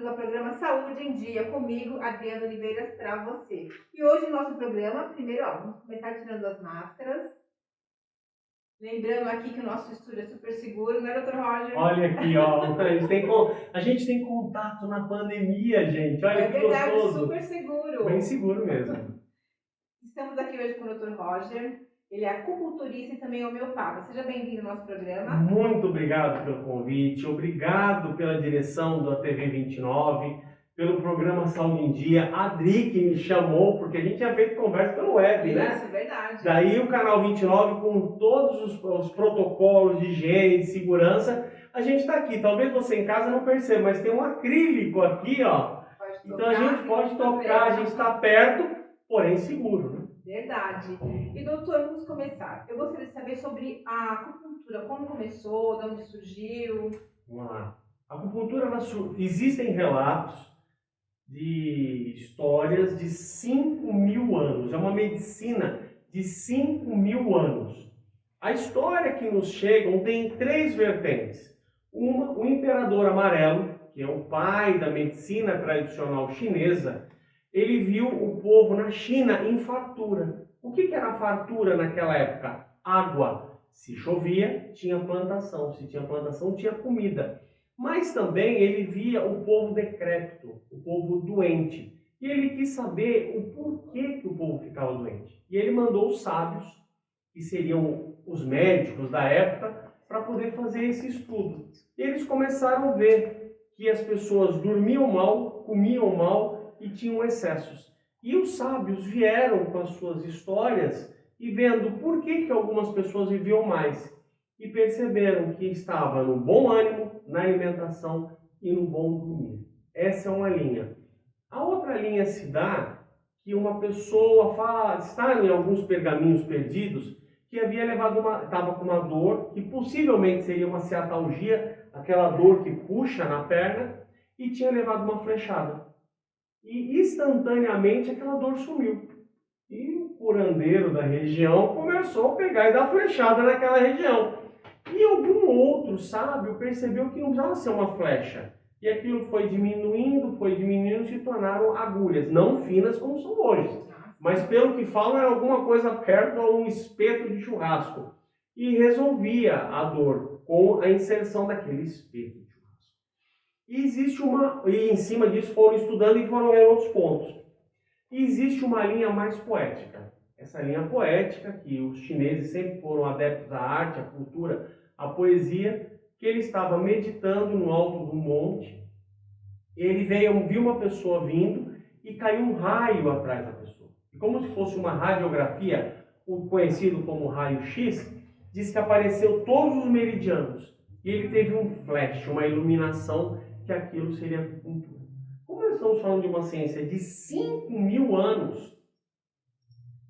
bem-vindos ao programa Saúde em Dia, comigo, Adriana Oliveira, para você. E hoje, no nosso programa, primeiro, vamos começar tirando as máscaras. Lembrando aqui que o nosso estúdio é super seguro, né, Dr. Roger? Olha aqui, ó, a gente tem contato na pandemia, gente. Olha que verdade, gostoso. super seguro. Bem seguro mesmo. Estamos aqui hoje com o Dr. Roger. Ele é acupunturista e também homeopata. Seja bem-vindo ao nosso programa. Muito obrigado pelo convite, obrigado pela direção da TV 29, pelo programa Saúde em Dia. A Adri que me chamou, porque a gente tinha feito conversa pelo web, né? Isso, é verdade. Daí o canal 29, com todos os protocolos de higiene, de segurança, a gente está aqui. Talvez você em casa não perceba, mas tem um acrílico aqui, ó. Então a gente pode tocar, a gente está perto, porém seguro, né? Verdade. E doutor, vamos começar. Eu gostaria de saber sobre a acupuntura, como começou, de onde surgiu. Vamos lá. A acupuntura, existem relatos de histórias de 5.000 anos. É uma medicina de 5.000 anos. A história que nos chega tem três vertentes. Uma, o imperador amarelo, que é o pai da medicina tradicional chinesa, ele viu o povo na China em fartura. O que era fartura naquela época? Água. Se chovia, tinha plantação. Se tinha plantação, tinha comida. Mas também ele via o povo decrépito, o povo doente. E ele quis saber o porquê que o povo ficava doente. E ele mandou os sábios, que seriam os médicos da época, para poder fazer esse estudo. E eles começaram a ver que as pessoas dormiam mal, comiam mal, e tinham excessos. E os sábios vieram com as suas histórias e vendo por que algumas pessoas viviam mais. E perceberam que estava no bom ânimo, na alimentação e no bom dormir. Essa é uma linha. A outra linha se dá que uma pessoa está em alguns pergaminhos perdidos que havia levado estava com uma dor, que possivelmente seria uma ciatalgia, aquela dor que puxa na perna, e tinha levado uma flechada. E instantaneamente aquela dor sumiu. E o curandeiro da região começou a pegar e dar flechada naquela região. E algum outro sábio percebeu que não precisava ser uma flecha. E aquilo foi diminuindo, se tornaram agulhas. Não finas como são hoje. Mas pelo que falam, era alguma coisa perto a um espeto de churrasco. E resolvia a dor com a inserção daquele espeto. E em cima disso foram estudando e foram vendo outros pontos. E existe uma linha mais poética. Essa linha poética, que os chineses sempre foram adeptos à arte, à cultura, à poesia, que ele estava meditando no alto do monte, ele viu uma pessoa vindo e caiu um raio atrás da pessoa. E como se fosse uma radiografia, o conhecido como raio-x, diz que apareceu todos os meridianos. E ele teve um flash, uma iluminação, que aquilo seria acupuntura. Como nós estamos falando de uma ciência de 5.000 anos,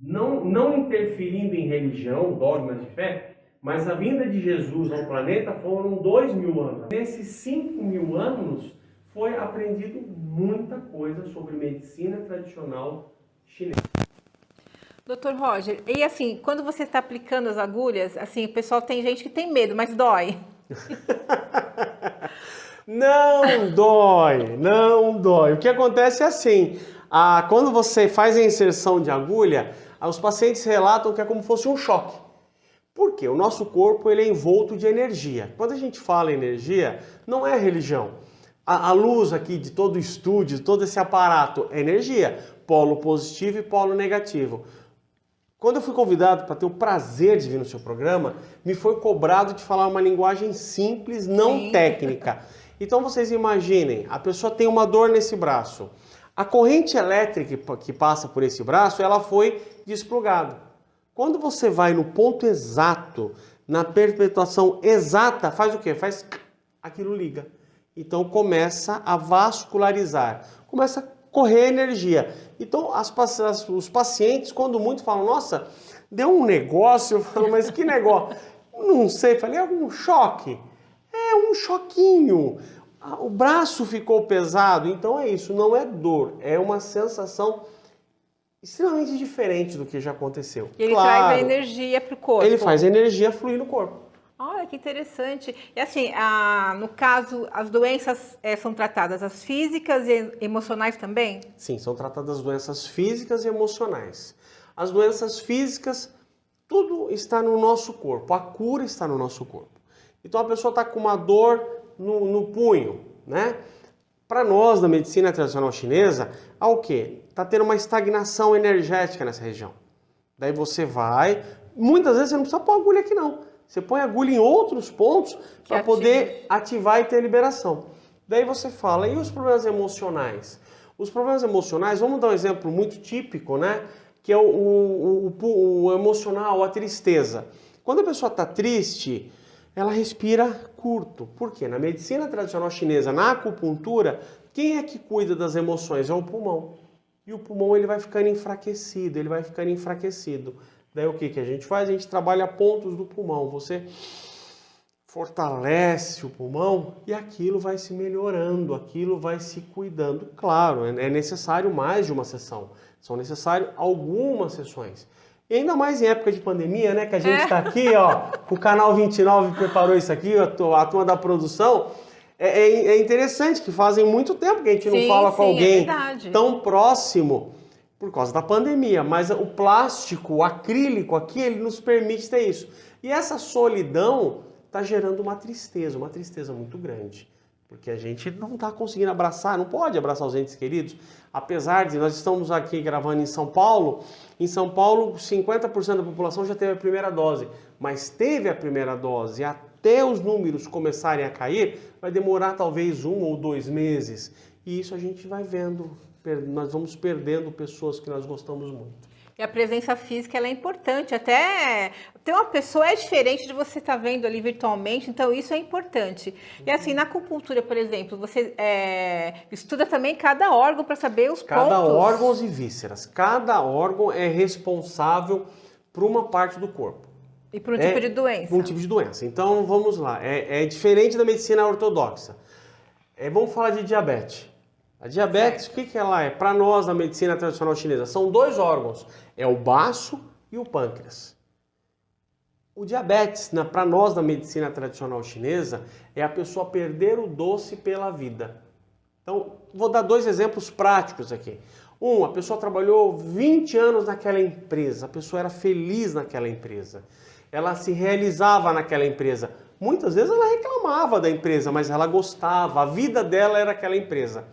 não interferindo em religião, dogmas de fé, mas a vinda de Jesus ao planeta foram 2.000 anos. Nesses 5.000 anos foi aprendido muita coisa sobre medicina tradicional chinesa. Doutor Roger, e assim, quando você está aplicando as agulhas, assim, o pessoal tem gente que tem medo, mas dói. Não dói, não dói. O que acontece é assim, quando você faz a inserção de agulha, os pacientes relatam que é como se fosse um choque. Por quê? O nosso corpo ele é envolto de energia. Quando a gente fala em energia, não é religião. A luz aqui de todo o estúdio, todo esse aparato é energia, polo positivo e polo negativo. Quando eu fui convidado para ter o prazer de vir no seu programa, me foi cobrado de falar uma linguagem simples, não técnica. Então vocês imaginem, a pessoa tem uma dor nesse braço. A corrente elétrica que passa por esse braço, ela foi desplugada. Quando você vai no ponto exato, na perpetuação exata, faz o quê? Aquilo liga. Então começa a vascularizar, começa a correr energia. Então os pacientes, quando muito, falam, nossa, deu um negócio, eu falo, mas que negócio? Não sei, falei, é um choque. É um choquinho. O braço ficou pesado, então é isso, não é dor, é uma sensação extremamente diferente do que já aconteceu. E ele traz a energia para o corpo. Ele faz a energia fluir no corpo. Olha, que interessante. E assim, no caso, as doenças são tratadas as físicas e emocionais também? Sim, são tratadas as doenças físicas e emocionais. As doenças físicas, tudo está no nosso corpo, a cura está no nosso corpo. Então a pessoa está com uma dor no punho, né? Para nós, da medicina tradicional chinesa, há o quê? Está tendo uma estagnação energética nessa região. Daí você vai, muitas vezes você não precisa pôr agulha aqui não. Você põe agulha em outros pontos para poder ativar e ter liberação. Daí você fala, e os problemas emocionais? Os problemas emocionais, vamos dar um exemplo muito típico, né? Que é o emocional, a tristeza. Quando a pessoa está triste, ela respira curto. Por quê? Na medicina tradicional chinesa, na acupuntura, quem é que cuida das emoções? É o pulmão. E o pulmão ele vai ficando enfraquecido, ele vai ficando enfraquecido. Daí o que a gente faz? A gente trabalha pontos do pulmão. Você fortalece o pulmão e aquilo vai se melhorando, aquilo vai se cuidando. Claro, é necessário mais de uma sessão. São necessárias algumas sessões. E ainda mais em época de pandemia, né? Que a gente está aqui, ó, o Canal 29 preparou isso aqui, a turma da produção. É interessante que fazem muito tempo que a gente não fala com alguém tão próximo por causa da pandemia. Mas o plástico, o acrílico aqui, ele nos permite ter isso. E essa solidão está gerando uma tristeza muito grande. Porque a gente não está conseguindo abraçar, não pode abraçar os entes queridos. Apesar de nós estamos aqui gravando em São Paulo 50% da população já teve a primeira dose. Mas teve a primeira dose, até os números começarem a cair, vai demorar talvez 1 ou 2 meses. E isso a gente vai vendo, nós vamos perdendo pessoas que nós gostamos muito. E a presença física ela é importante, até ter uma pessoa é diferente de você estar vendo ali virtualmente, então isso é importante. E assim, na acupuntura, por exemplo, você estuda também cada órgão para saber os pontos. Cada órgão e vísceras, cada órgão é responsável por uma parte do corpo. E por um tipo de doença. Por um tipo de doença. Então vamos lá, é diferente da medicina ortodoxa. Vamos falar de diabetes. A diabetes, o que ela é? Para nós, na medicina tradicional chinesa, são 2 órgãos. É o baço e o pâncreas. O diabetes, para nós, da medicina tradicional chinesa, é a pessoa perder o doce pela vida. Então, vou dar 2 exemplos práticos aqui. A pessoa trabalhou 20 anos naquela empresa, a pessoa era feliz naquela empresa. Ela se realizava naquela empresa. Muitas vezes ela reclamava da empresa, mas ela gostava, a vida dela era aquela empresa.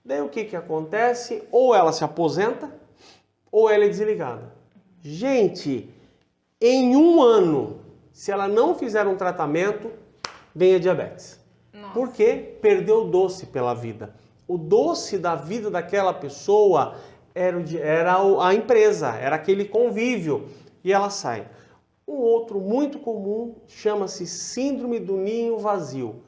Daí o que acontece? Ou ela se aposenta, ou ela é desligada. Gente, em 1 ano, se ela não fizer um tratamento, vem a diabetes. Nossa. Por quê? Perdeu o doce pela vida. O doce da vida daquela pessoa era a empresa, era aquele convívio. E ela sai. Um outro muito comum chama-se síndrome do ninho vazio.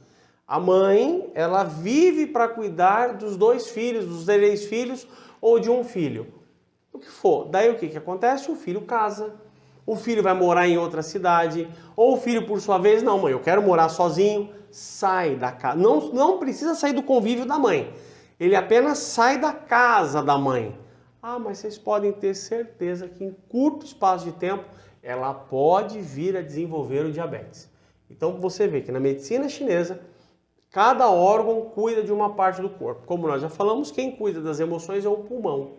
A mãe, ela vive para cuidar dos 2 filhos, dos 3 filhos ou de um filho. O que for. Daí o que acontece? O filho casa, o filho vai morar em outra cidade, ou o filho, por sua vez, não, mãe, eu quero morar sozinho, sai da casa. Não precisa sair do convívio da mãe. Ele apenas sai da casa da mãe. Mas vocês podem ter certeza que em curto espaço de tempo ela pode vir a desenvolver o diabetes. Então você vê que na medicina chinesa, cada órgão cuida de uma parte do corpo. Como nós já falamos, quem cuida das emoções é o pulmão.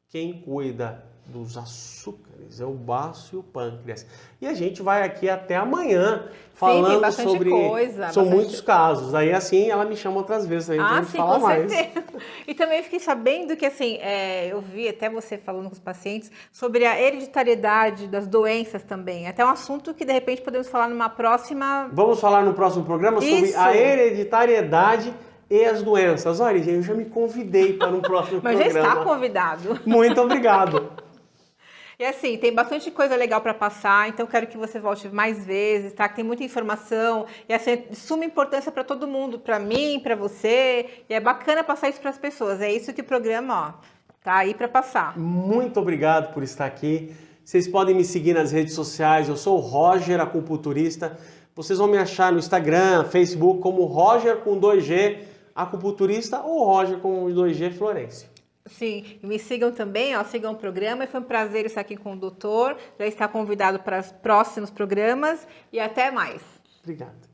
Quem cuida dos açúcares é o baço e o pâncreas. E a gente vai aqui até amanhã falando sobre... São muitos casos. Aí assim ela me chama outras vezes aí pra gente falar mais. E também fiquei sabendo que assim, eu vi até você falando com os pacientes sobre a hereditariedade das doenças também. Até um assunto que de repente podemos falar numa próxima... Vamos falar no próximo programa sobre a hereditariedade e as doenças. Olha, eu já me convidei para um próximo programa. Mas já está convidado. Muito obrigado. E assim, tem bastante coisa legal para passar, então quero que você volte mais vezes, tá? Que tem muita informação e assim, é de suma importância para todo mundo, para mim, para você, e é bacana passar isso para as pessoas. É isso que o programa, tá aí para passar. Muito obrigado por estar aqui. Vocês podem me seguir nas redes sociais, eu sou o Roger Acupunturista. Vocês vão me achar no Instagram, Facebook como Roger com 2G Acupunturista ou Roger com 2G Florencio. Sim, e me sigam também, ó, sigam o programa. Foi um prazer estar aqui com o doutor. Já está convidado para os próximos programas e até mais. Obrigado.